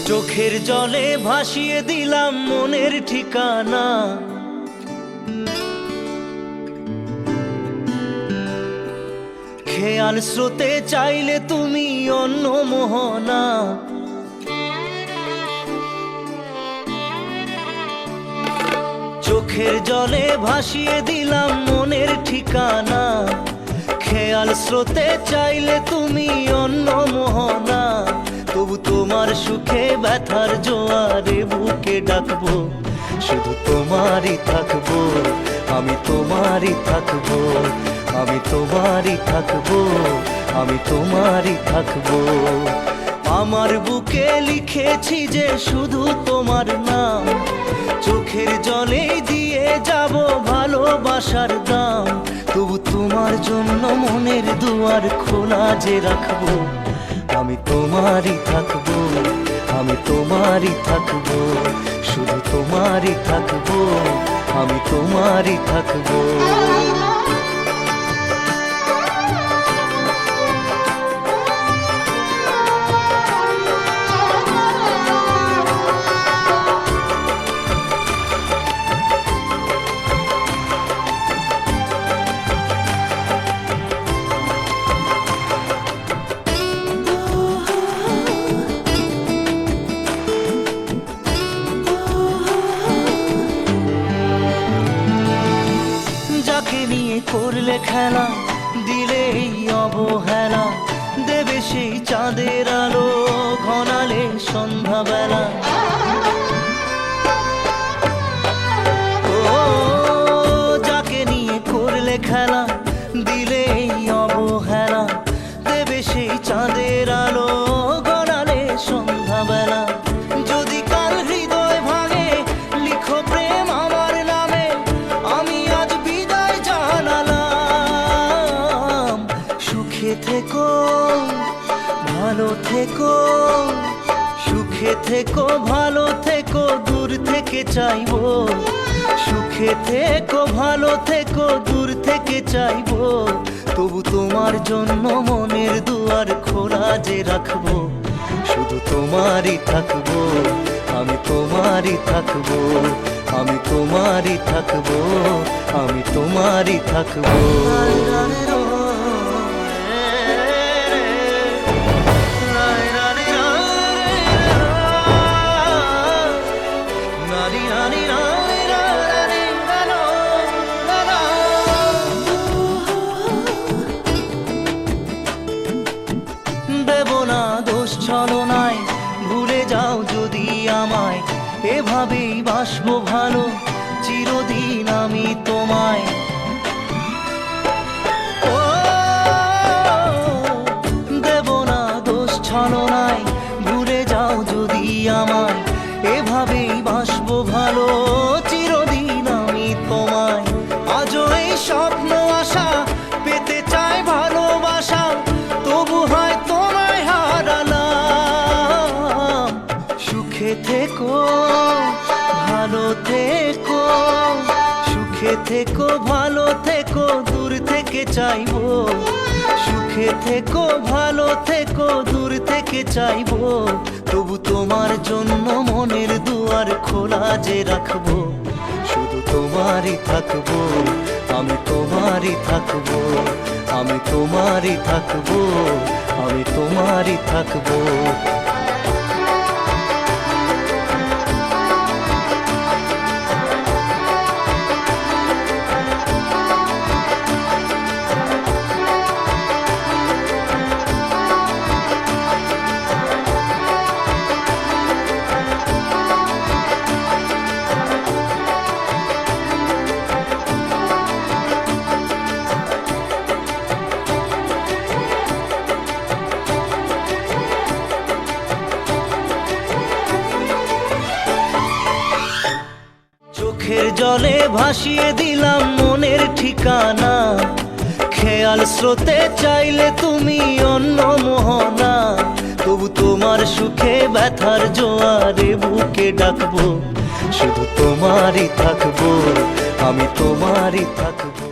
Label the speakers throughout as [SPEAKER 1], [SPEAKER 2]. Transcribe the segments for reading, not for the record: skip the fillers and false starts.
[SPEAKER 1] চোখের জলে ভাসিয়ে দিলাম মনের ঠিকানা। খেয়াল স্রোতে চাইলে তুমি অন্য মোহনা। চোখের জলে ভাসিয়ে দিলাম মনের ঠিকানা। খেয়াল স্রোতে চাইলে তুমি অন্য মোহনা। তবু তোমার সুখে ব্যথার জোয়ারে বুকে ডাকবো, শুধু তোমারই থাকবো, আমি তোমারই থাকবো, আমি তোমারই থাকবো, আমি তোমারই থাকবো। আমার বুকে লিখেছি যে শুধু তোমার নাম, চোখের জলে দিয়ে যাব ভালোবাসার দাম। তবু তোমার জন্য মনের দুয়ার খোলা যে রাখবো, আমি তোমারই থাকবো, আমি তোমারই থাকবো, শুধু তোমারই থাকবো, আমি তোমারই থাকবো। করলে খেলা দিলে এই অবহেলা, দেবে সেই চাঁদের আলো ঘনালে সন্ধ্যাবেলা। ও যাকে নিয়ে করলে খেলা দিলে এই অবহেলা, দেবে সেই চাঁদের আলো ঘনালে সন্ধ্যাবেলা। যদি কাল হৃদয় ভাঙে লিখো প্রেম আমার নামে, আমি আজ বিদায় জানালাম। সুখে থেকো ভালো থেকো, সুখে থেকো ভালো থেকো, দূর থেকে চাইবো। সুখে থেকো ভালো থেকো, দূর থেকে চাইবো। তবু তোমার জন্য মনের দুয়ার খোলা যে রাখবো, শুধু তোমারই থাকবো, আমি তোমারই থাকবো, আমি তোমারই থাকবো, আমি তোমারই থাকবো। দেব না দোষ ছলনায়, ভুলে যাও যদি আমায়। এভাবেই বাসবো ভালো চিরদিন আমি তোমায়। ও দেব না দোষ ছলনায়, ভুলে যাও যদি আমায়। এভাবেই বাসবো ভালো চিরদিন আমি তোমায়। আজও এই স্বপ্ন আশা পেতে চাই ভালোবাসা, তবু হয় তোমায় হারালাম। সুখে থেকো ভালো থেকো, সুখে থেকো ভালো থেকো, দূর থেকে চাইবো। সুখে থেকো ভালো থেকো, দূর থেকে চাইবো। তবু তোমার জন্য মনের দুয়ার খোলা যে রাখবো, শুধু তোমারই থাকবো, আমি তোমারই থাকবো, আমি তোমারই থাকবো, আমি তোমারই থাকবো। চোখের জলে ভাসিয়ে দিলাম মনের ঠিকানা। খেয়াল স্রোতে চাইলে তুমি অন্য মোহনা। তবু তোমার সুখে ব্যথার জোয়ারে বুকে ডাকবো, শুধু তোমারই থাকবো, আমি তোমারই থাকবো।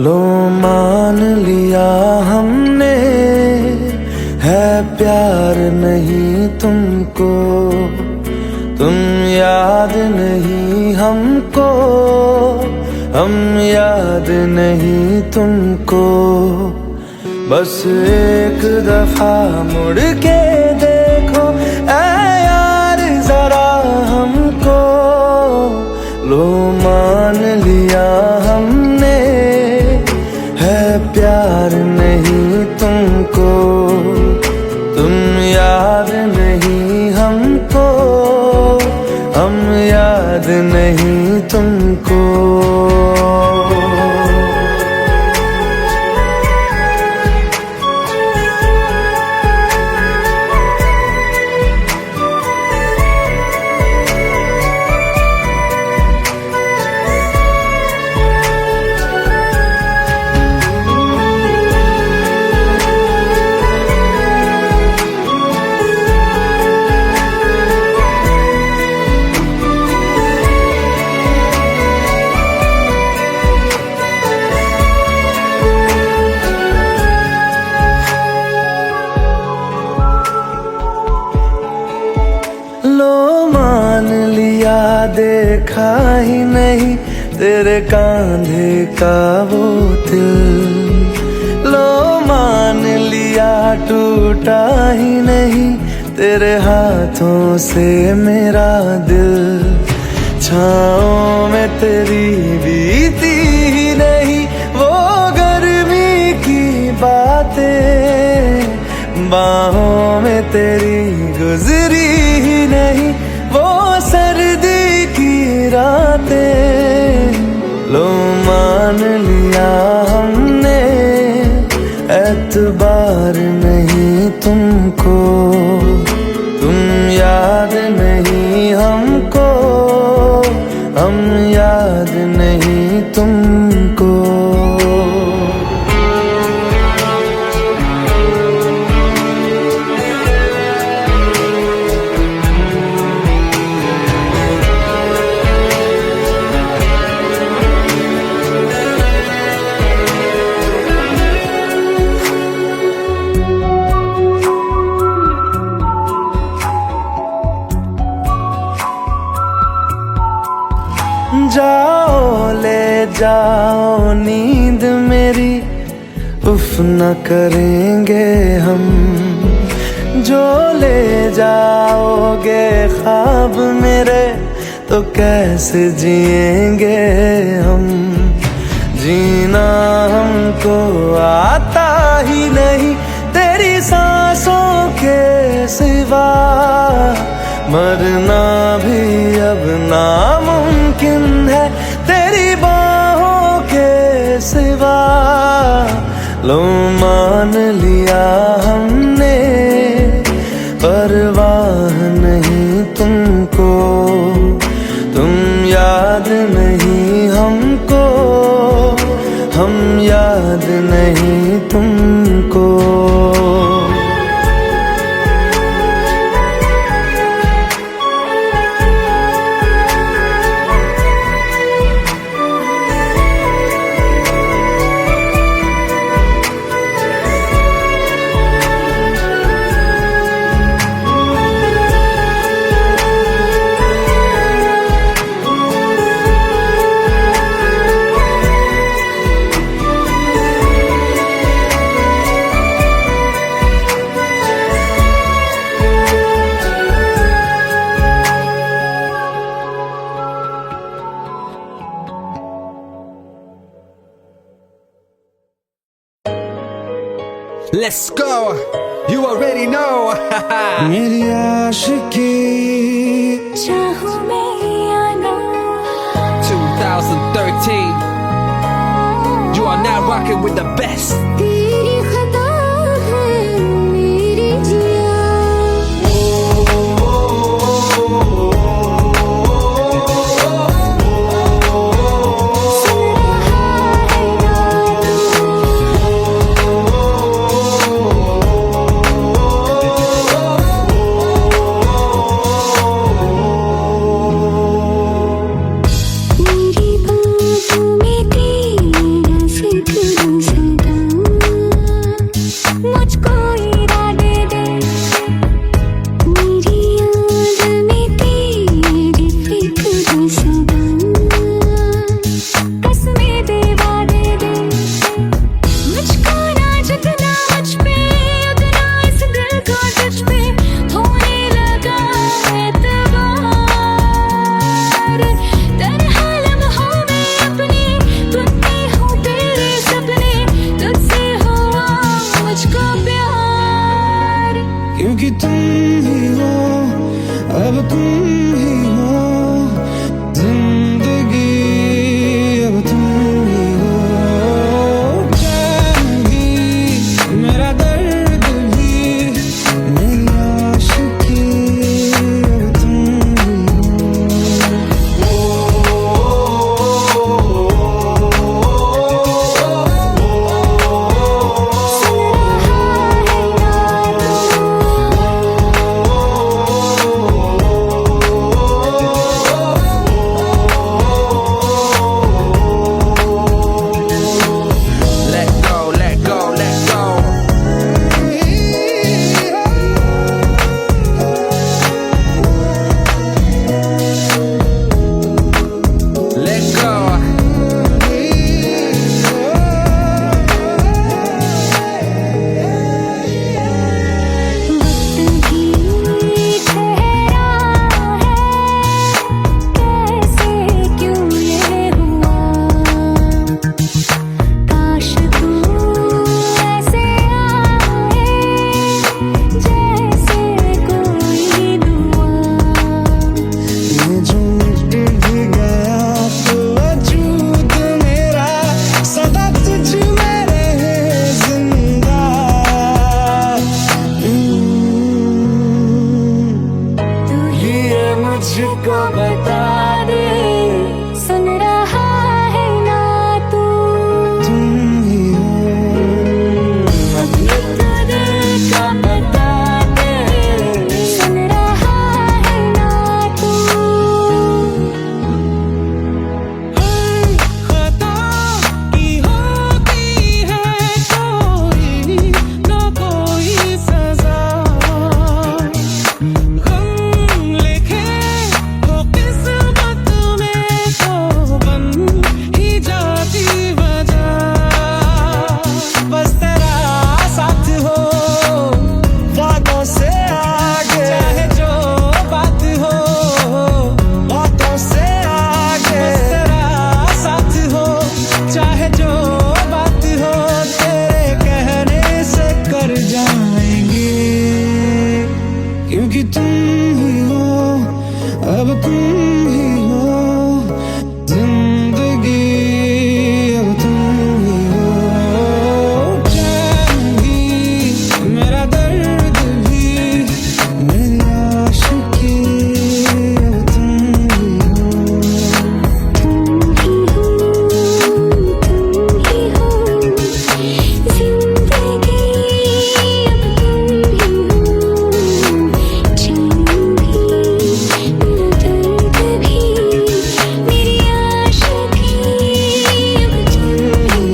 [SPEAKER 2] लो मान लिया हमने, है प्यार नहीं तुमको, तुम याद नहीं हमको, हम याद नहीं तुमको। बस एक दफा मुड़ के देखो ऐ यार जरा हमको, लो मान लिया हमने, है प्यार नहीं तुमको, तुम याद नहीं हमको, हम याद नहीं तुमको। देखा ही नहीं तेरे कांधे का वो दिल, लो मान लिया टूटा ही नहीं तेरे हाथों से मेरा दिल। छाँव में तेरी बीती ही नहीं वो गर्मी की बातें, बाहों में तेरी गुजरी ही नहीं वो सर्दी की रातें। लो मान लिया हमने, एतबार नहीं तुमको, तुम याद नहीं हमको, हम याद नहीं तुमको। जाओ ले जाओ नींद मेरी, उफ न करेंगे हम, जो ले जाओगे ख्वाब मेरे तो कैसे जिएंगे हम। जीना हमको आता ही नहीं तेरी सांसों के सिवा, मरना भी अब नामुमकिन है तेरी बाहों के सिवा। लो मान लिया हमने, परवाह नहीं तुमको, तुम याद नहीं हमको, हम याद नहीं तुमको।
[SPEAKER 3] Let's go, you already know.
[SPEAKER 2] मेरी आशिकी
[SPEAKER 4] चाहूं मैं या ना,
[SPEAKER 3] 2013. You are now rocking with the best.
[SPEAKER 4] तेरी खता है मेरी जिया। मेरी बाहों में तेरा जिक्र
[SPEAKER 2] क्योंकि तुम ही हो, अब तुम ही हो जिंदगी, अब तुम ही हो। चैन भी, मेरा दर्द भी, मेरी आशिकी, अब तुम ही
[SPEAKER 3] Let go, let go, let go. Let go.
[SPEAKER 4] वक्त ही ठहरा है, कैसे क्यों ये हुआ। काश तू ऐसे आए, जैसे कोई दुआ।
[SPEAKER 2] ये जो मिट भी गया तो वजूद मेरा सदा तुझ में रहे जिंदा।
[SPEAKER 4] तू ही
[SPEAKER 2] ये मुझको बता दे,
[SPEAKER 4] सुन रहा है ना तू।
[SPEAKER 2] तुम ही हो,
[SPEAKER 4] ये तो दिल का बता दे, सुन रहा है ना तू।
[SPEAKER 2] खता की होती है कोई ना कोई सजा। गम लिखे हो किस्मत में तो बन ही जाती वजह। बस तेरा साथ हो, वादों से आगे, चाहे जो बात हो, बातों से आगे। बस तेरा साथ हो, चाहे जो बात हो, तेरे कहने से कर जाएंगे, क्योंकि तुम ही हो, अब तुम ही हो जिंदगी, अब तुम ही हो। चैन भी, मेरा दर्द भी, मेरी आशिकी, अब तुम ही हो।
[SPEAKER 4] तुम ही हो, तुम ही हो जिंदगी, अब तुम ही हो। चैन भी, मेरा दर्द भी, मेरी आशिकी, अब तुम ही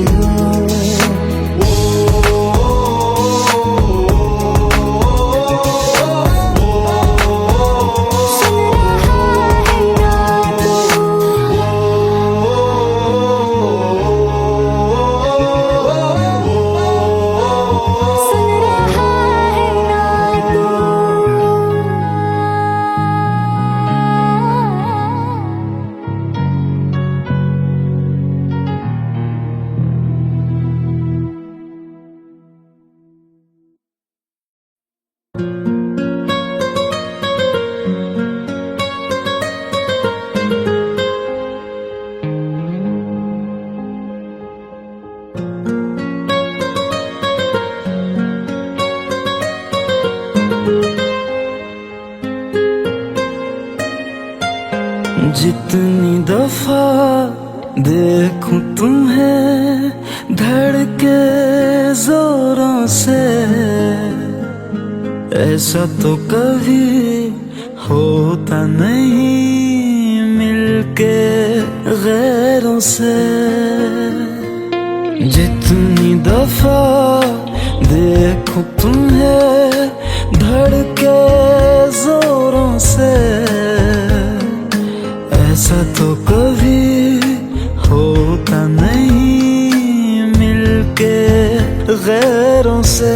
[SPEAKER 4] सुन रहा है ना तू। सुन रहा है ना
[SPEAKER 2] जितनी दफा देखूं तुम्हें धड़के जोरों से, ऐसा तो कभी होता नहीं मिलके गैरों से। जितनी दफा देखूं तुम्हें धड़के जोरों से, ऐसा तो कभी होता नहीं मिलके गैरों से।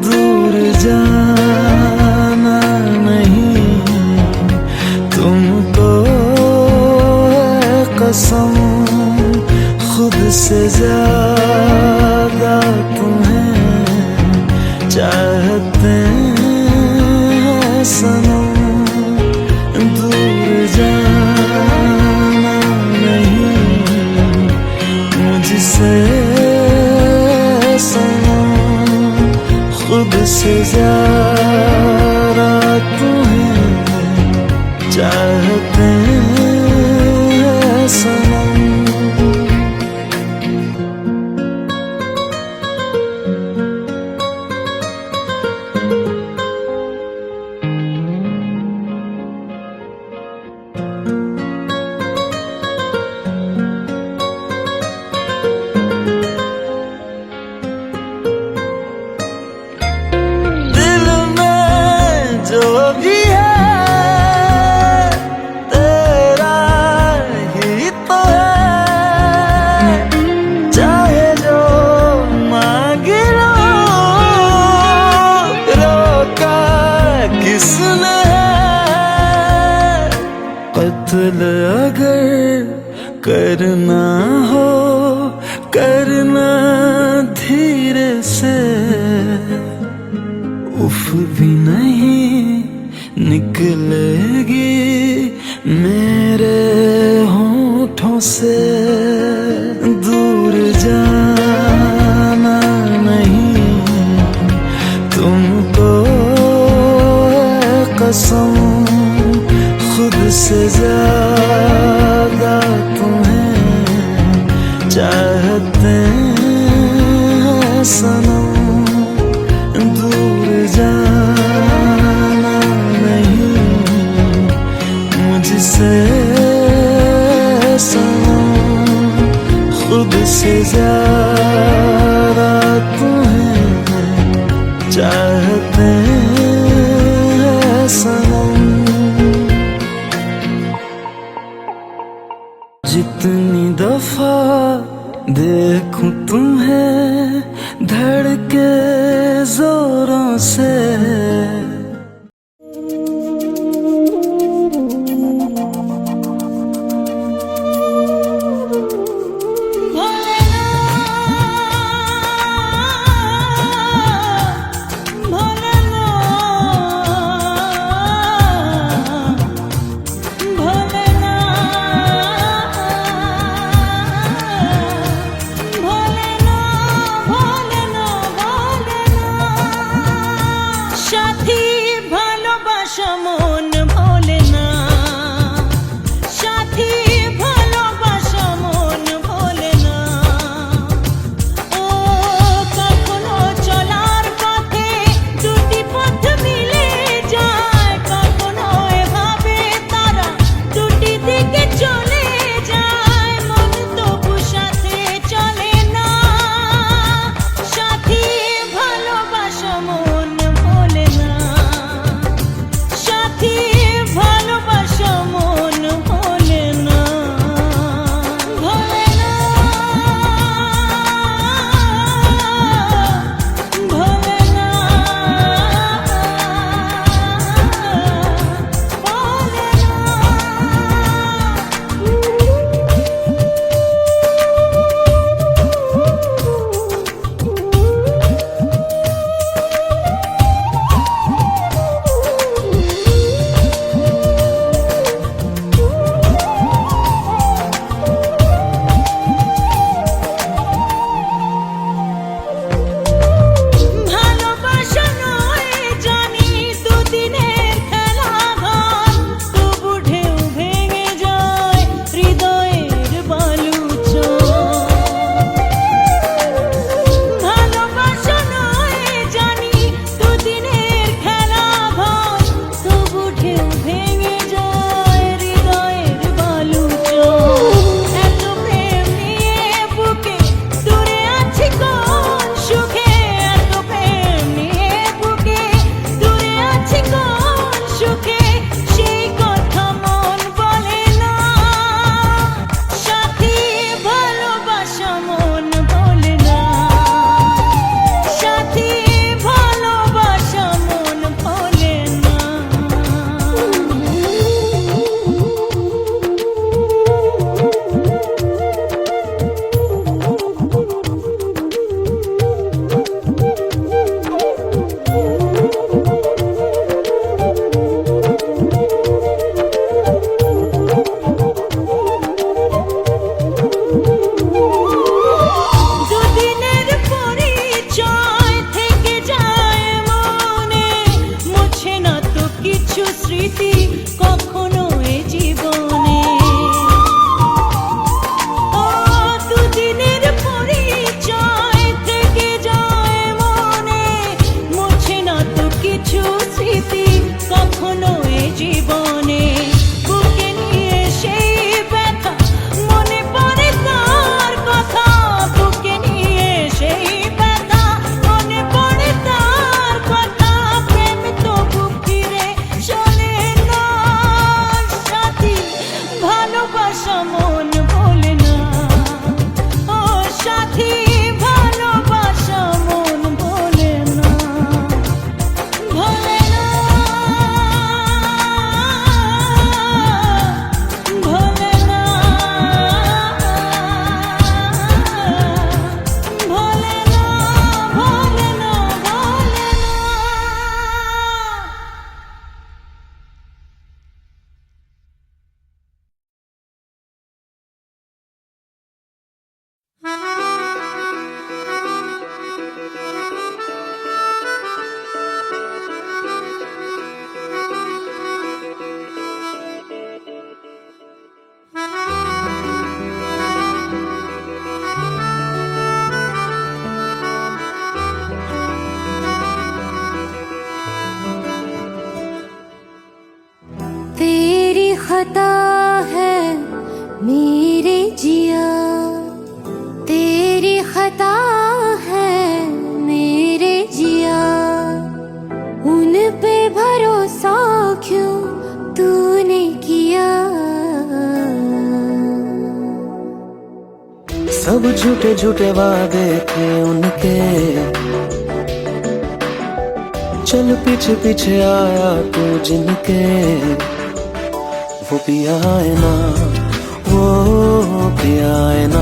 [SPEAKER 2] दूर जाना नहीं तुमको है कसम, खुद से ज्यादा तुम्हें चाहे चाहते हैं सनम, दूर जाना नहीं मुझसे सनम, खुद से ज्यादा तुम्हें चाहते हैं सनम। दिल में जो भी है तेरा ही तो है, चाहे जो मांग लो, रोका किसने है। कत्ल अगर करना हो करना धीरे से, उफ भी नहीं निकलेगी मेरे होठों से। दूर जाना नहीं तुमको कसम, खुद से ज्यादा तुम्हें चाहते हैं सनम, दूर जाना नहीं मुझसे सनम, खुद से ज्यादा तुम्हें चाहते हैं सनम। जितनी दफा देखूं तुम्हें धड़के जोरों से,
[SPEAKER 4] সাথী खता है मेरे जिया, तेरी खता है मेरे जिया, उन पे भरोसा क्यों तूने किया।
[SPEAKER 2] सब झूठे झूठे वादे थे उनके, चल पीछे पीछे आया तू जिनके, वो पिया है ना, वो पिया है ना,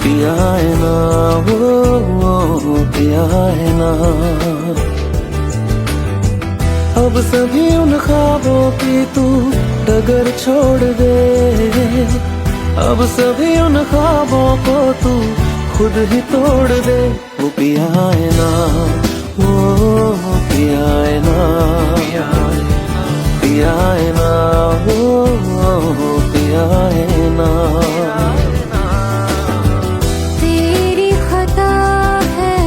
[SPEAKER 2] पिया है ना, वो पिया है ना। अब सभी उन ख्वाबों की तू डगर छोड़ दे, अब सभी उन ख्वाबों को तू खुद ही तोड़ दे। वो पिया है ना, वो पिया है ना, पिया है ना, वो पिया है ना।
[SPEAKER 4] तेरी खता है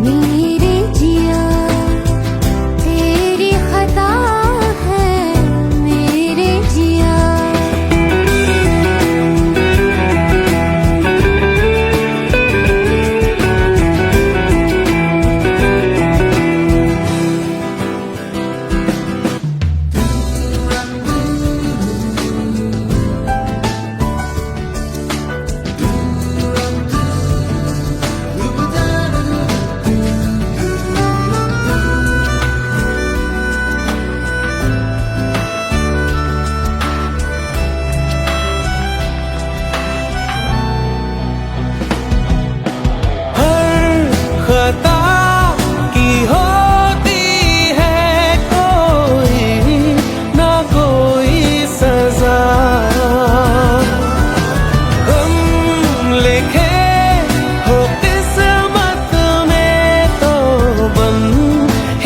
[SPEAKER 4] मेरे जिया, तेरी खता है मेरे जिया।
[SPEAKER 2] खता की होती है कोई ना कोई सजा, हम लिखे हो किस्मत में तो बन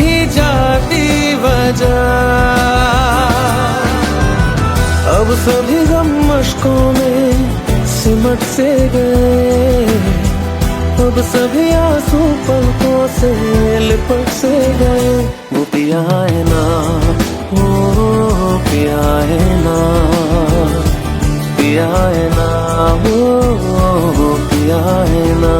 [SPEAKER 2] ही जाती वजह। अब सभी गम मशकों में सिमट से गए, अब सभी आंसू पलकों से लिपट से गए। वो पिया है ना, वो पिया है ना, पिया है ना, वो पिया है ना।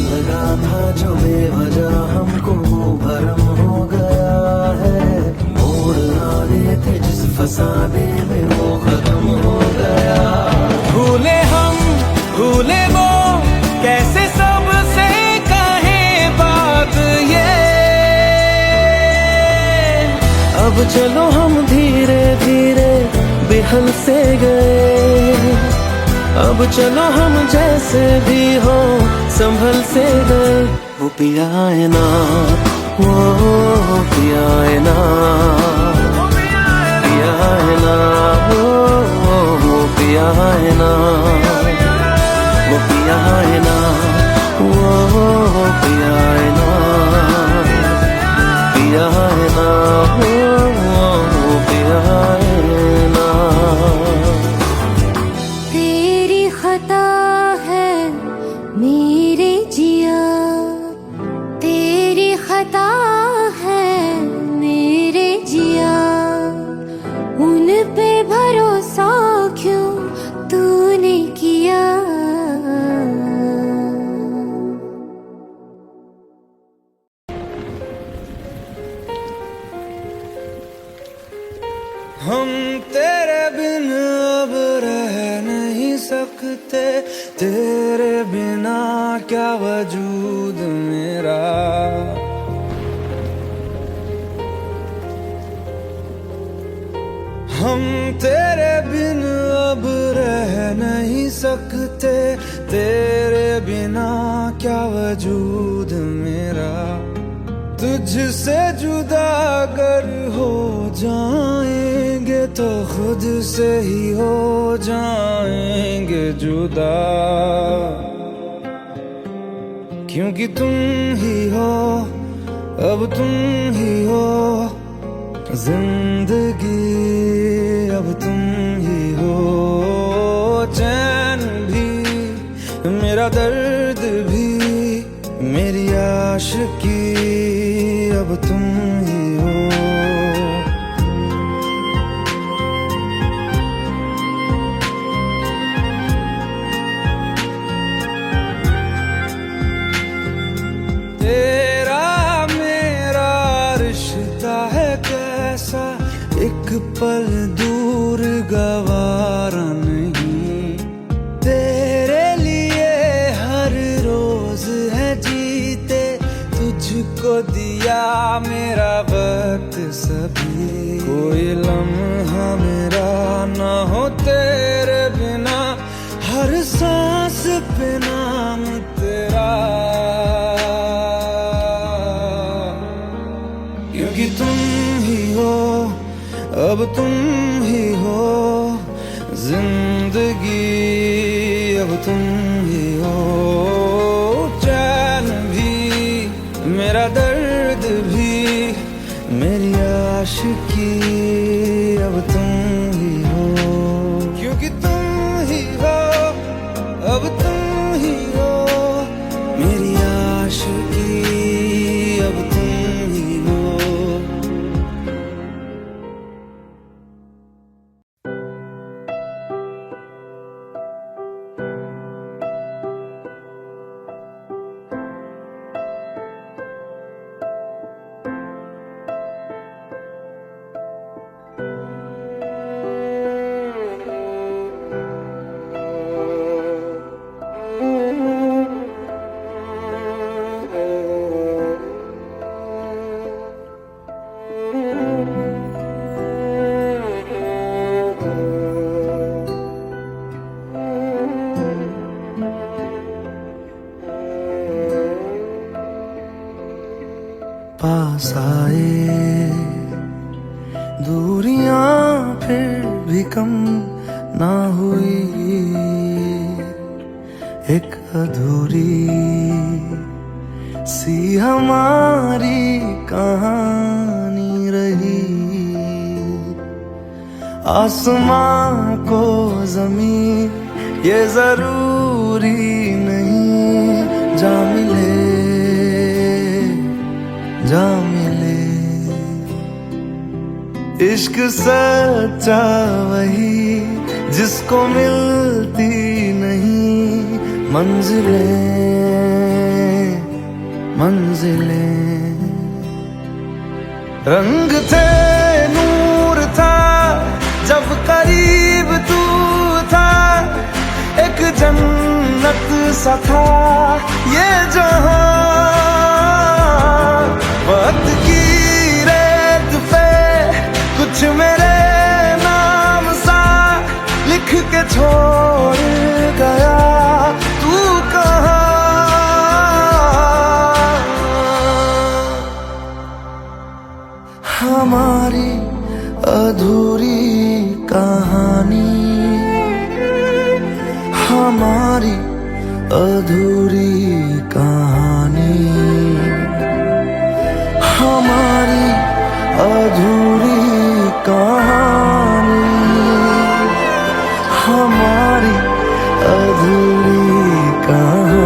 [SPEAKER 2] लगा था जो बेवजह हमको वो भरम हो गया है, मोड़ आने थे जिस फसाने में वो खत्म हो गया। भूले हम भूले वो कैसे सबसे कहे बात ये, अब चलो हम धीरे धीरे बेहल से गए, अब चलो हम जैसे भी हो संभल से गए। वो पिया है ना, वो पिया है ना, पिया है ना, वो पिया है ना, वो पिया है ना, वो पिया है ना, पिया है ना, वो पिया है ना।
[SPEAKER 4] खता है मेरे जिया, तेरी खता है मेरे जिया, उन पे भरोसा क्यों तूने किया।
[SPEAKER 2] हम तेरे बिन अब रह नहीं सकते, तेरे बिना क्या वजूद मेरा। हम तेरे बिन अब रह नहीं सकते, तेरे बिना क्या वजूद मेरा। तुझसे जुदा अगर हो जाएंगे
[SPEAKER 5] तो खुद से ही हो जाएंगे जुदा, क्योंकि तुम ही हो, अब तुम ही हो जिंदगी, अब तुम ही हो चैन भी, मेरा दर्द भी, मेरी आशिकी, अब तुम ही हो। तेरा मेरा रिश्ता है कैसा, एक पल दूर गवारा नहीं, तेरे लिए हर रोज है जीते, तुझको दिया मेरा वक्त सभी, कोई लम्हा मेरा ना हो तेरे बिना, हर सांस पे नाम तेरा, क्योंकि तुम ही हो, अब तुम ही हो जिंदगी, अब तुम ही हो चैन भी, मेरा दर्द भी, मेरी आशिकी, अब तुम ही हो, क्योंकि तुम ही हो, अब तुम ही हो मेरी आशिकी, अब तुम ही हो। पास आए दूरियां फिर भी कम ना हुई, एक अधूरी सी हमारी कहानी रही, आसमां को जमीन ये जरूरी नहीं, जा मिले जा मिले, इश्क सच्चा वही जिसको मिलती नहीं मंजिलें मंजिलें, रंग थे नूर था जब करीब तू था, एक जन्नत सा था ये जहां, वक्त की रेत पे कुछ मेरे नाम सा लिख के छोड़ गया, तू कहाँ, हमारी अधूरी कहानी, हमारी अधूरी कहानी, हमारी अधूरी कहानी, हमारी अधूरी कहानी।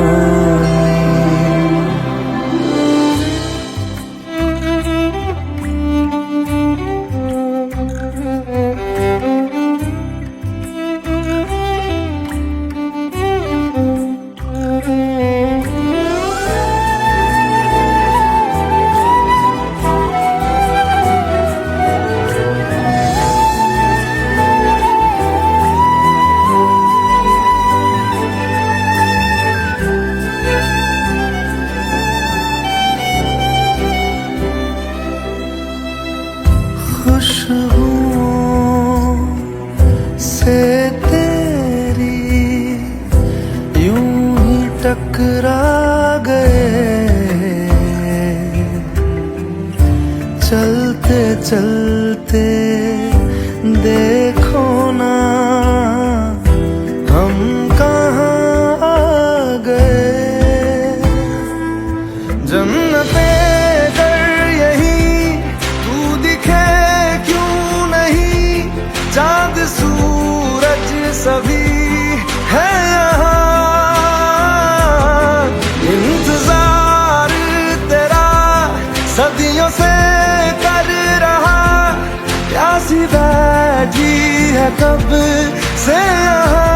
[SPEAKER 5] खुशबुओं से तेरी यूं ही टकरा गए, चलते चलते देखो ना हम कहाँ आ गए। जन्नते कर यही तू दिखे क्यों नहीं, चांद सूरज सभी है यहाँ। इंतजार तेरा सदियों से कर रहा, प्यासी बैठी है कब से यहाँ।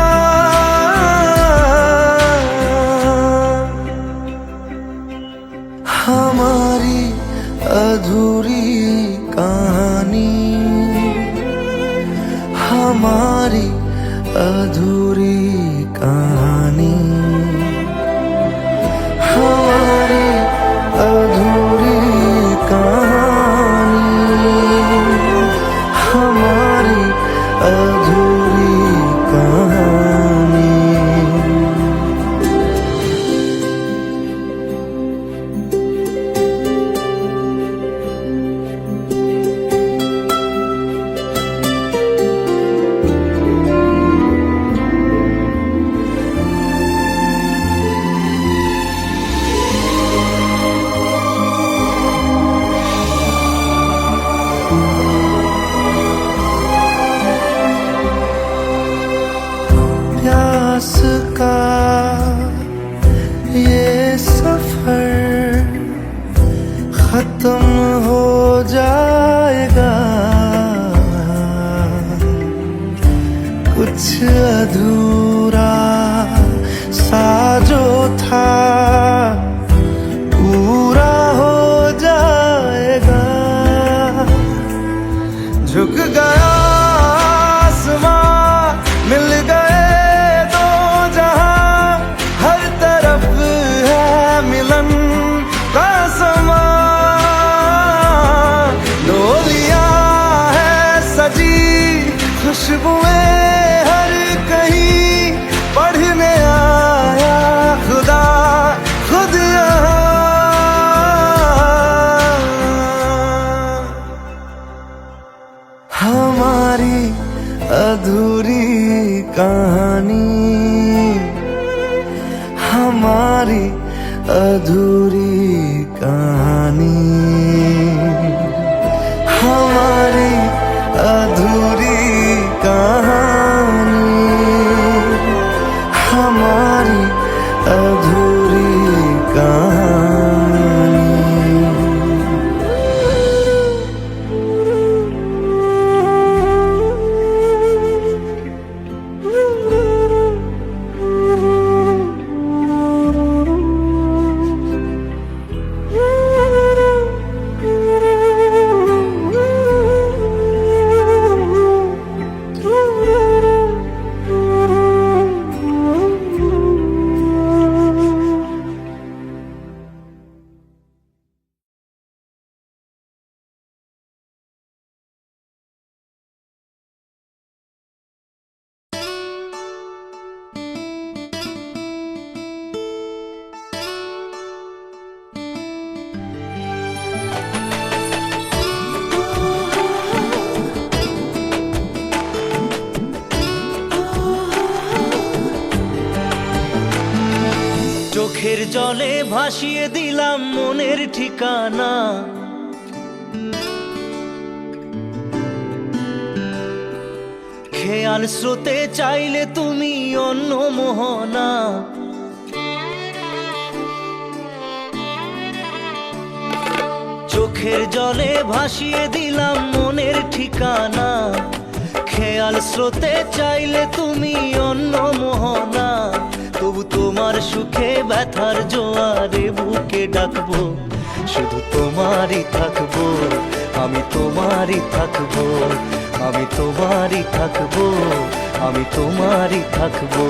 [SPEAKER 5] हमारी अधूरी कहानी, हमारी अधूरी कहानी, हमारी अधूरी कहानी, हमारी अधूरी कहानी। प्यास का ये सफर खत्म हो जाएगा, कुछ अधूरा सा जो था पूरा हो जाएगा। झुक गया आसमां, मिल गए दो जहां, हर तरफ है मिलन का समा। डोलियां है सजी, खुशबुएं हर कहीं, पढ़ने आया खुदा खुद यहाँ। हमारी अधूरी कहानी, हमारी अधूरी कहानी, हमारी अधूरी कहानी, हमारी अधूरी कहानी।
[SPEAKER 1] চোখের জলে ভাসিয়ে দিলাম মনের ঠিকানা, খেয়াল স্রোতে চাইলে তুমি অন্য মোহনা। চোখের জলে ভাসিয়ে দিলাম মনের ঠিকানা, খেয়াল স্রোতে চাইলে তুমি অন্য মোহনা। তবু তোমার সুখে ব্যথার জোয়ারে বুকে ডাকবো, শুধু তোমারই থাকবো, আমি তোমারই থাকবো, আমি তোমারই থাকবো, আমি তোমারই থাকবো।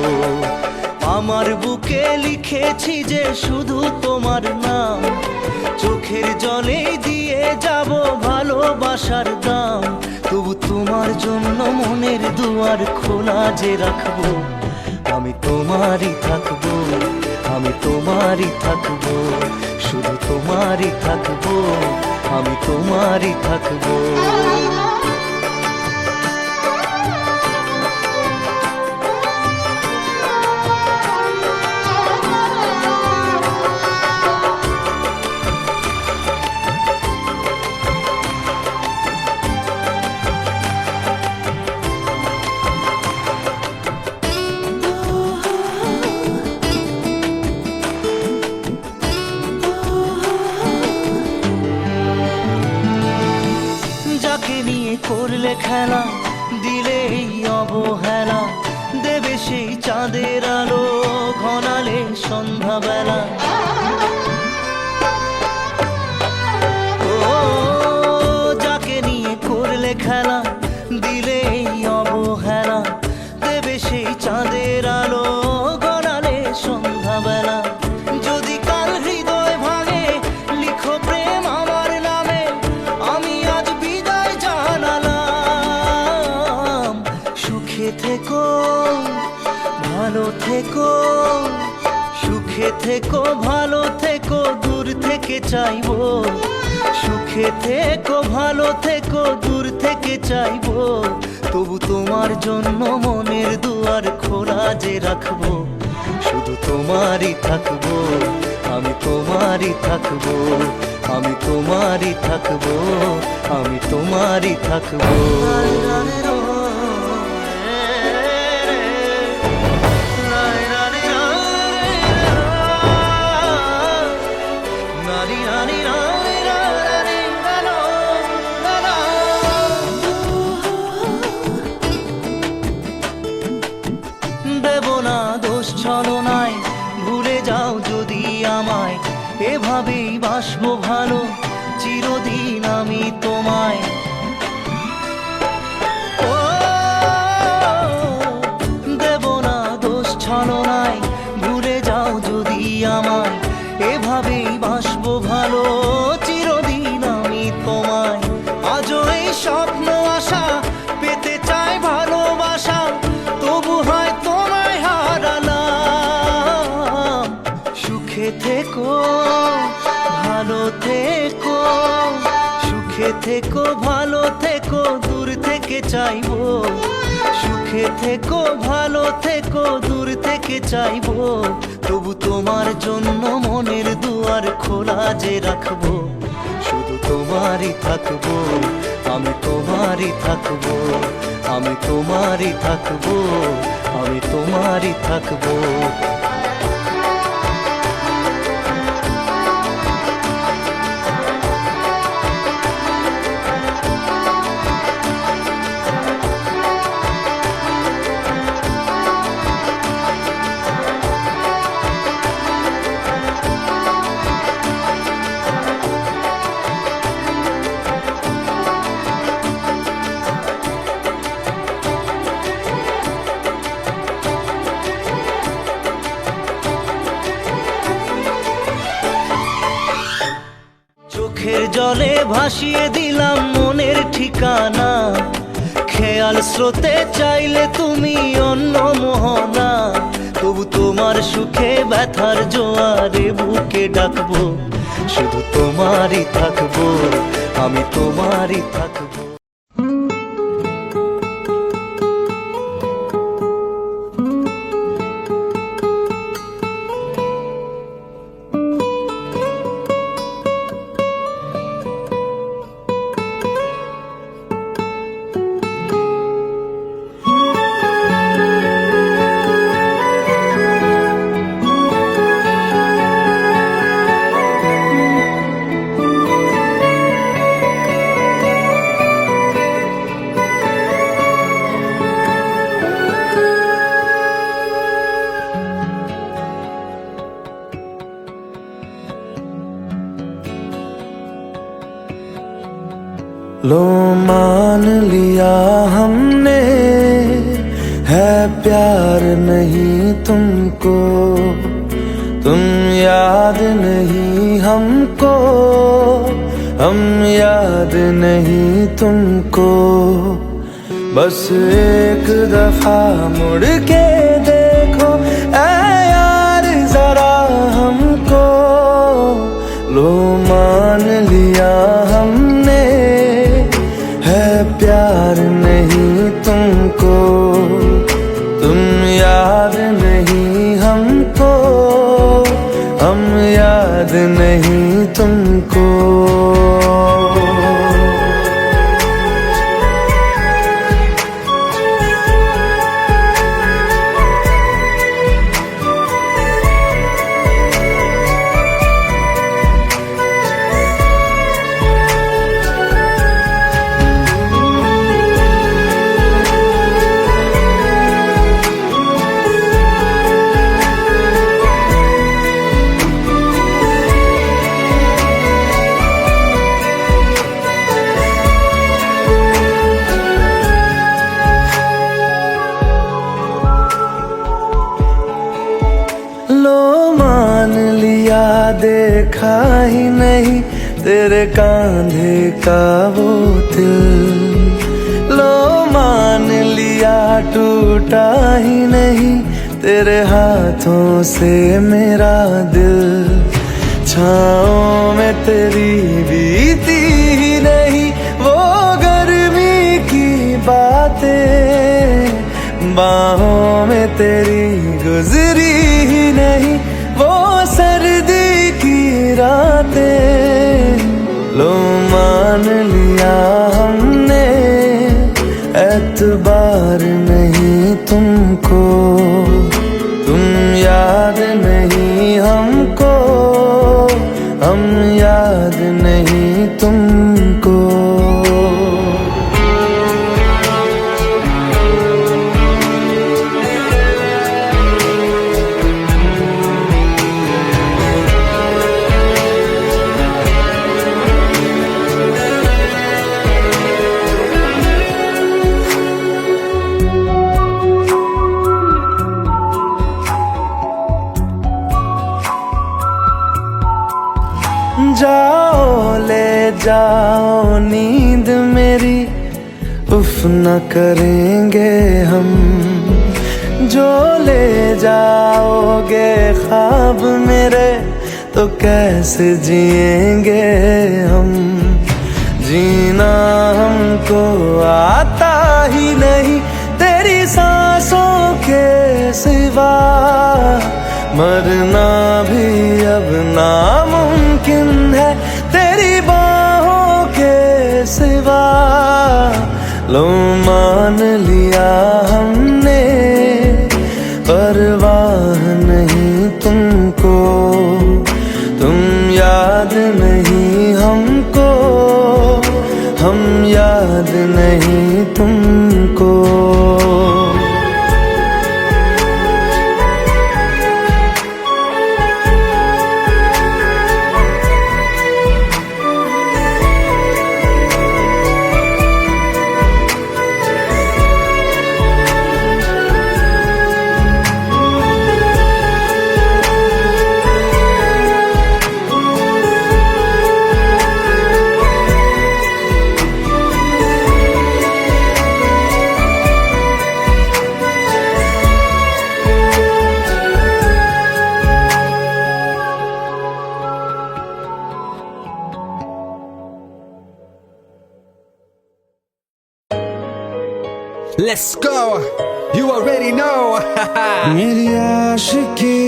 [SPEAKER 1] আমার বুকে লিখেছি যে শুধু তোমার নাম, চোখের জলে দিয়ে যাব ভালোবাসার দাম। তবু তোমার জন্য মনের দুয়ার খোলা যে রাখবো, আমি তোমারই থাকবো, আমি তোমারই থাকবো, শুধু তোমারই থাকবো, আমি তোমারই থাকবো। খেলা দিলে এই অবহেলা দেবে সেই চাঁদের আলো ঘনালে সন্ধ্যাবেলা ও যাকে নিয়ে করলে খেলা দিলে এই অবহেলা দেবে সেই চাঁদের আলো গড়ালে সন্ধ্যাবেলা যদি কাল হৃদয় ভাঙে লিখো প্রেম আমার নামে আমি আজ বিদায় জানালাম সুখে থেকো ভালো থেকো সুখে থেকো ভালো থেকো দূর থেকে চাইবো সুখে থেকো ভালো থেকো দূর থেকে চাইবো তবু তোমার জন্য মনের দুয়ার খোলা যে রাখবো শুধু তোমারই থাকবো আমি তোমারই থাকবো আমি তোমারই থাকবো আমি তোমারই থাকবো দেব না দোষ ছলনায় ভুলে যাও যদি আমায় এভাবেই বাসবো ভালো চিরদিন আমি তোমায় ও দেব না দোষ ছলনায় ভুলে যাও যদি আমায় এভাবেই বাসবো ভালো চিরদিন আমি তোমায় আজও এই স্বপ্ন আশা পেতে চাই ভালোবাসা তবু হয় তোমায় হারালাম সুখে থেকো ভালো থেকো সুখে থেকো ভালো থেকো দূর থেকে চাইবো সুখে থেকো ভালো থেকো দূর থেকে চাইবো তবু তোমার জন্য মনের দুয়ার খোলা যে রাখবো শুধু তোমারই থাকবো আমি তোমারই থাকবো আমি তোমারই থাকবো আমি তোমারই থাকবো চোখের জলে ভাসিয়ে দিলাম মনের ঠিকানা খেয়াল স্রোতে চাইলে তুমি অন্য মোহনা তবু তোমার সুখে ব্যথার জোয়ারে বুকে ডাকবো শুধু তোমারই থাকবো আমি তোমারই থাকবো
[SPEAKER 2] लो मान लिया हमने है प्यार नहीं तुमको तुम याद नहीं हमको हम याद नहीं तुमको बस एक दफा मुड़ के देखो ऐ यार जरा हमको लो मान लिया हमने है प्यार नहीं तुमको तुम याद नहीं हमको हम याद नहीं तुमको देखा ही नहीं तेरे कांधे का वो दिल। लो मान लिया टूटा ही नहीं तेरे हाथों से मेरा दिल। छाँव में तेरी बीती ही नहीं वो गर्मी की बातें, बाहों में तेरी गुजरी ही नहीं वो सर्दी की रातें। लो मान लिया हमने एतबार नहीं तुमको, तुम याद नहीं हमको, हम याद नहीं तुमको। जाओ ले जाओ नींद मेरी, उफ न करेंगे हम। जो ले जाओगे ख्वाब मेरे तो कैसे जिएंगे हम। जीना हमको आता ही नहीं तेरी सांसों के सिवा, मरना भी अब नामुमकिन है तेरी बाहों के सिवा। लो मान लिया हमने परवाह नहीं तुमको, तुम याद नहीं हमको, हम याद नहीं तुमको।
[SPEAKER 3] Let's go. You already know.
[SPEAKER 5] मेरी आशिकी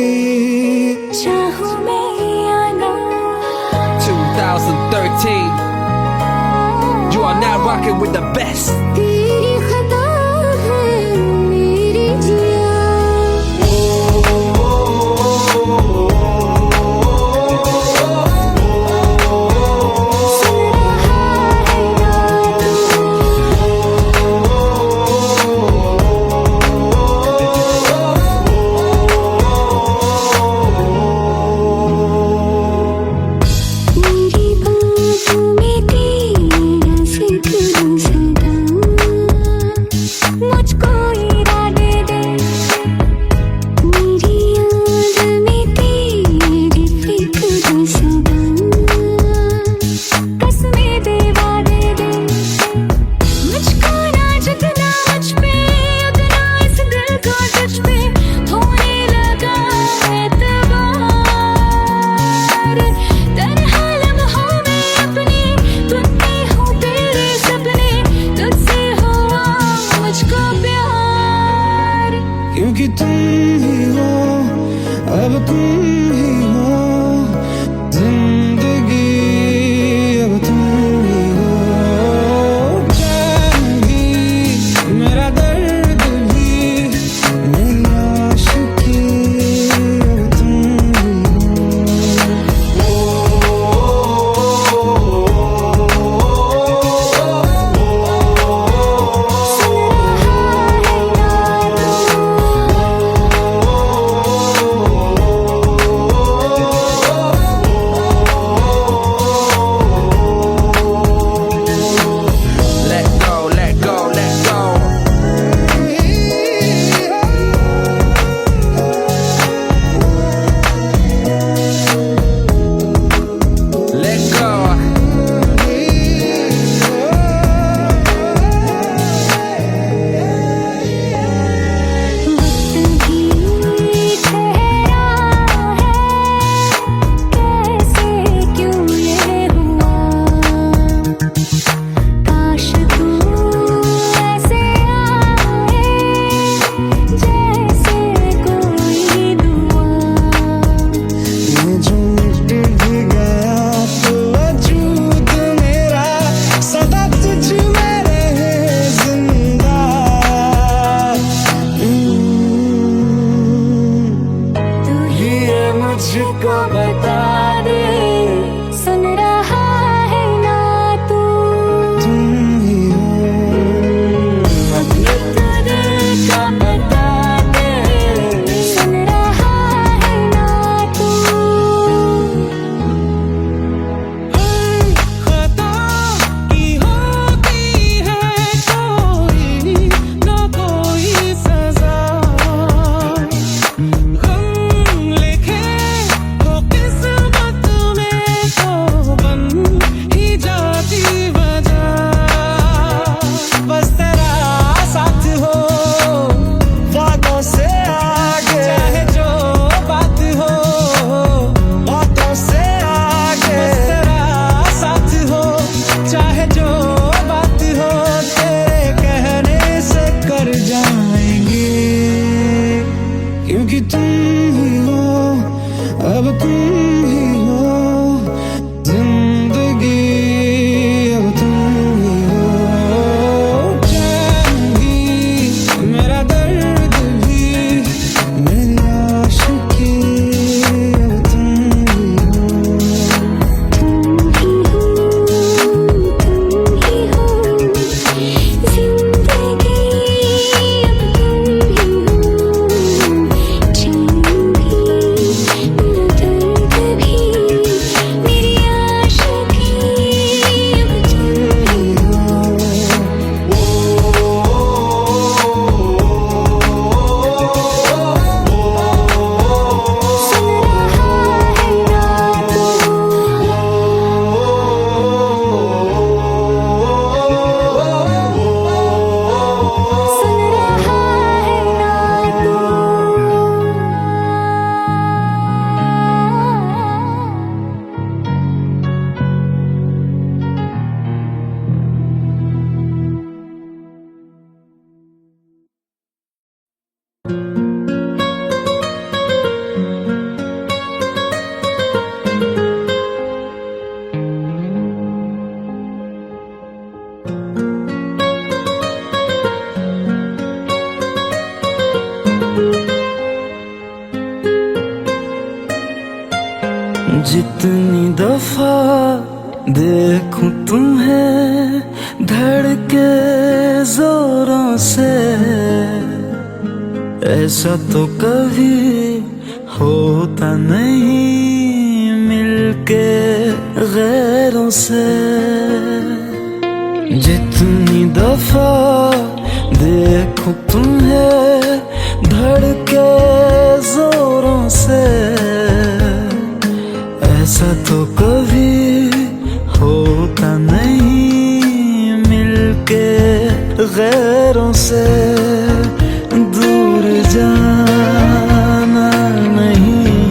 [SPEAKER 4] चाहूं मैं या ना,
[SPEAKER 3] 2013. You are now rocking with the best.
[SPEAKER 4] तेरी खता है मेरी जिया।
[SPEAKER 5] क्योंकि तुम ही हो, अब तुम ही हो जिंदगी, अब तुम ही हो। चैन भी मेरा दर्द भी मेरी आशिकी, अब तुम ही हो।
[SPEAKER 2] जितनी दफा देखूं तुम्हें धड़के जोरों से, ऐसा तो कभी होता नहीं मिलके गैरों से। जितनी दफा देखूं तुम्हें धड़के जोरों से, ऐसा तो कभी होता नहीं मिलके गैरों से। दूर जाना नहीं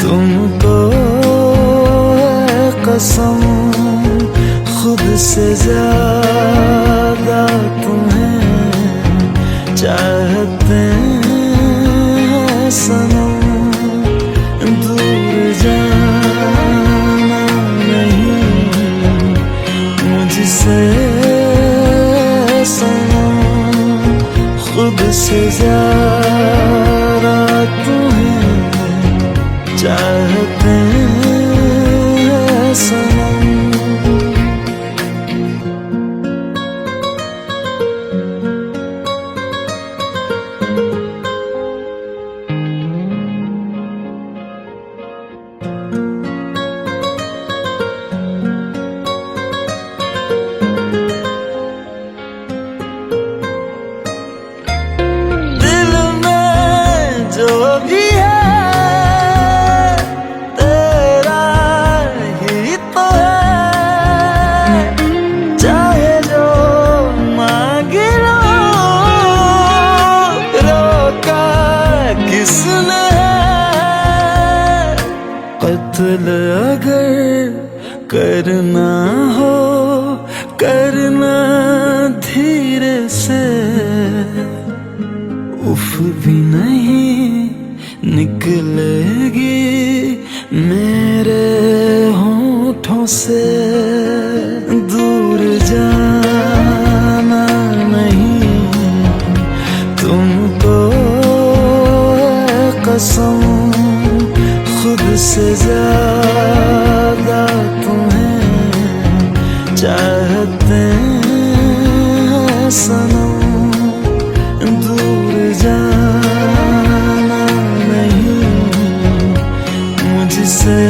[SPEAKER 2] तुमको है कसम, खुद से ज्यादा तुम्हें चाहते हैं सनम। दूर जाना नहीं मुझसे सनम, खुद से ज्यादा तुम्हें चाहते हैं सनम। जो भी है तेरा ही तो है, चाहे जो मांग लो, रोका किसने है। कत्ल अगर करना हो करना धीरे से, उफ भी नहीं निकलेगी मेरे होठों से। दूर जाना नहीं तुमको है कसम, खुद से ज्यादा तुम्हें चाहते हैं सनम। दूर जाना नहीं मुझसे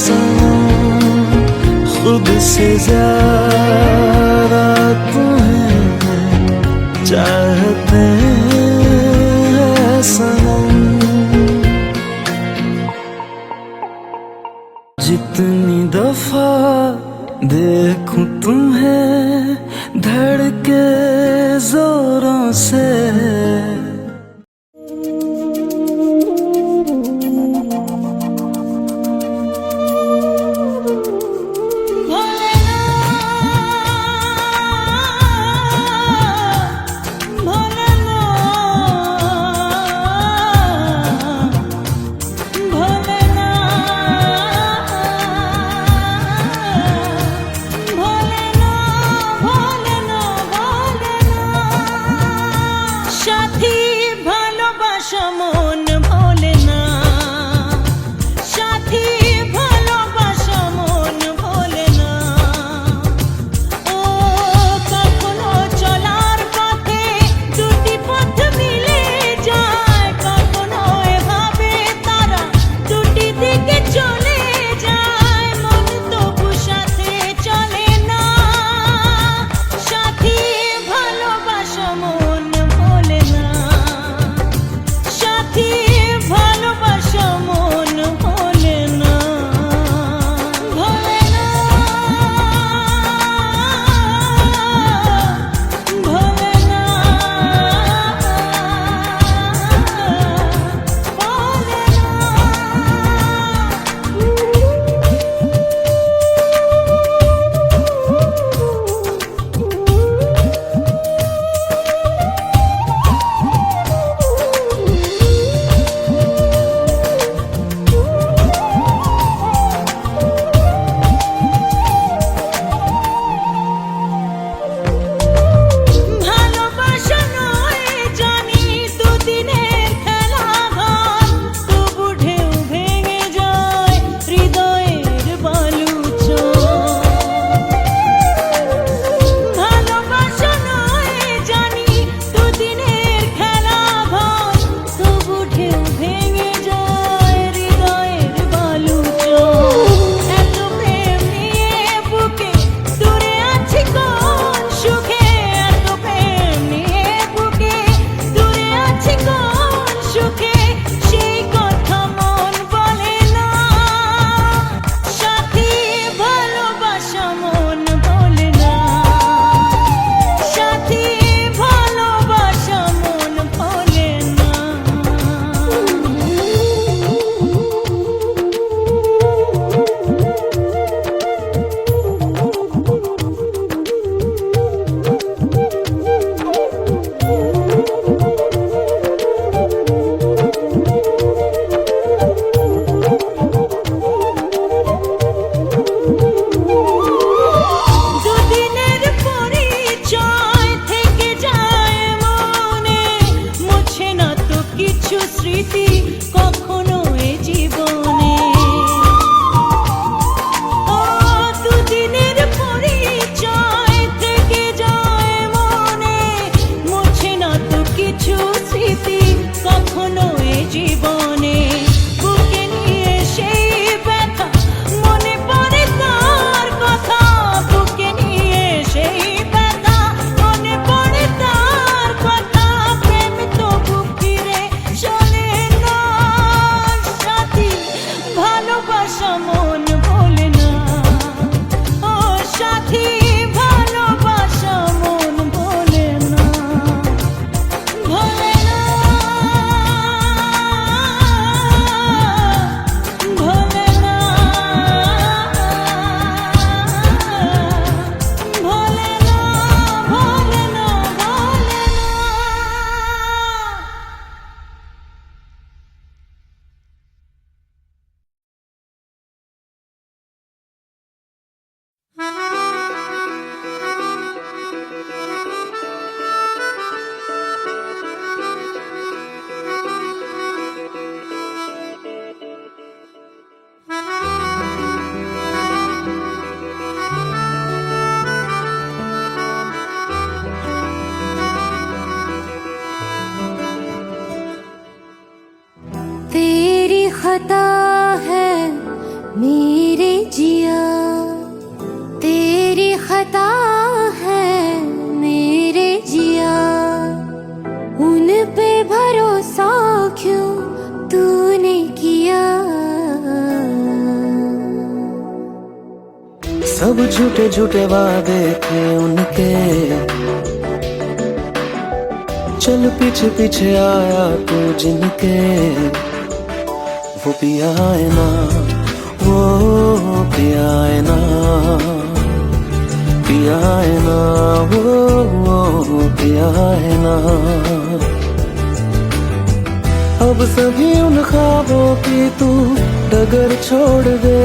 [SPEAKER 2] सनम, खुद से ज्यादा तुम्हें चाहते हैं सनम। जितनी दफा देखूं तुम्हें धड़के जोरों से,
[SPEAKER 4] खता है मेरे जिया, तेरी खता है मेरे जिया, उन पे भरोसा क्यों तूने किया।
[SPEAKER 2] सब झूठे झूठे वादे थे उनके, चल पीछे पीछे आया तू जिनके, वो पिया है ना, वो पिया है ना, पिया है ना, वो पिया है ना। अब सभी उन ख्वाबों की तू डगर छोड़ दे,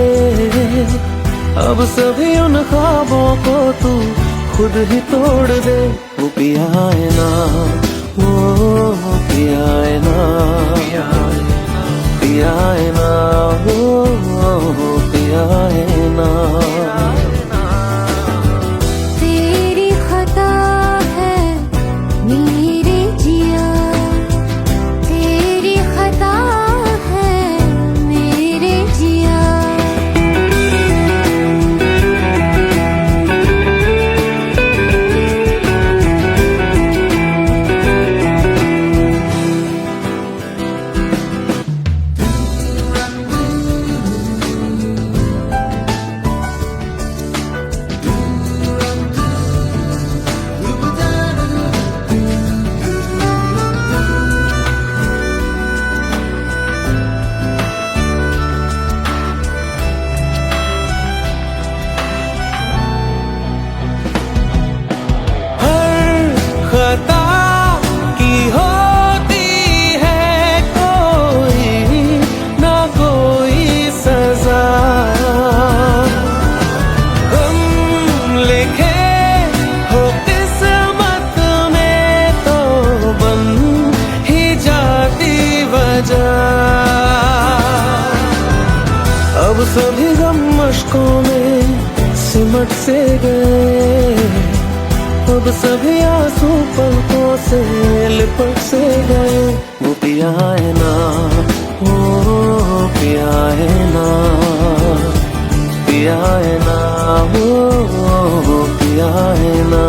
[SPEAKER 2] अब सभी उन ख्वाबों को तू खुद ही तोड़ दे। वो पिया है ना, वो पिया है ना, पिया है ना, वो पिया है ना।
[SPEAKER 4] तेरी खता है मेरे जिया, तेरी खता है मेरे जिया।
[SPEAKER 2] खता की होती है कोई ना कोई सजा, हम लिखे हो किस्मत में तो बन ही जाती वजह। अब सभी गम मशकों में सिमट से गए, अब सभी आंसू पलकों से लिपट से गए। वो पिया है ना, वो पिया है ना, पिया है ना, वो पिया है ना।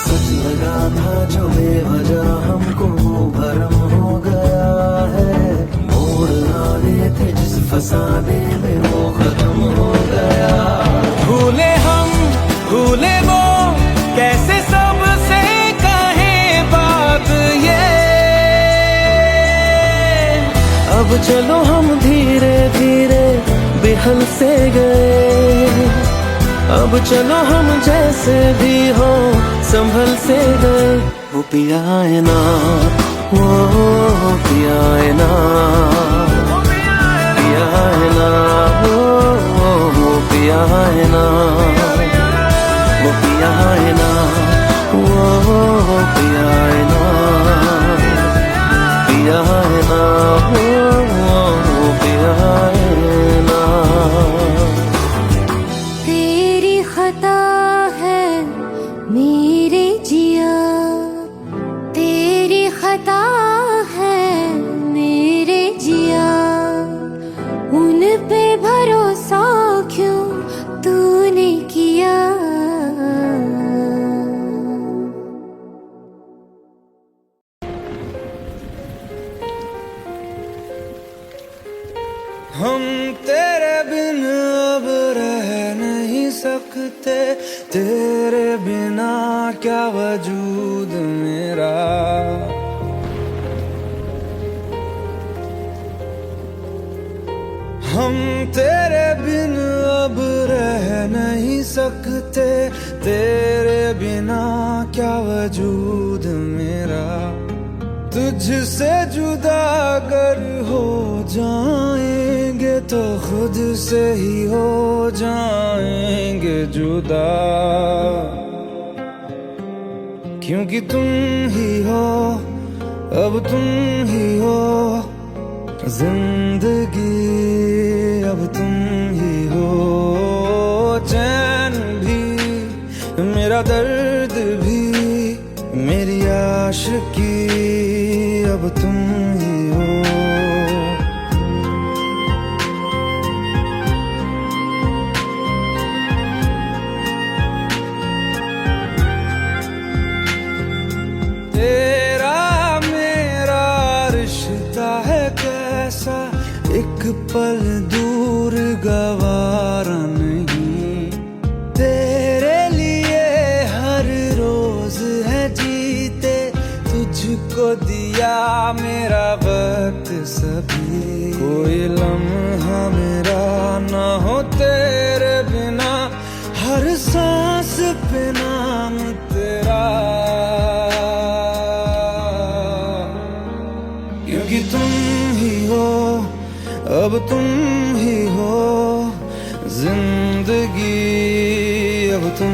[SPEAKER 2] सच लगा था जो बेवजह हमको वो भरम हो गया है, मोड़ आने थे जिस फसाने में वो खत्म हो गया। भूले हम भूले वो कैसे सबसे कहे बात ये, अब चलो हम धीरे धीरे बेहल से गए, अब चलो हम जैसे भी हो संभल से गए। वो पिया है ना, वो पिया है ना, पिया है ना, वो पिया है ना, वो पिया है ना, वो पिया है ना, पिया है ना, वो पिया है ना।
[SPEAKER 4] तेरी खता है मेरे जिया, तेरी खता है मेरे जिया, उन पे भरोसा क्यों तूने किया।
[SPEAKER 5] हम तेरे बिन अब रह नहीं सकते, तेरे बिना क्या वजूद मेरा। हम तेरे बिन अब रह नहीं सकते, तेरे बिना क्या वजूद मेरा। तुझसे जुदा अगर हो जाएंगे तो खुद से ही हो जाएंगे जुदा, क्योंकि तुम ही हो, अब तुम ही हो जिंदगी, अब तुम ही हो चैन भी, मेरा दर्द भी, मेरी आशिकी, अब तुम ही हो। तेरा मेरा रिश्ता है कैसा, एक पल दूर गवारा नहीं, तेरे लिए हर रोज है जीते, तुझको दिया मेरा वक्त सभी, कोई लम्हा मेरा ना हो तेरे बिना, हर सांस पे नाम तेरा, क्योंकि तुम ही हो, अब तुम ही हो जिंदगी, अब तुम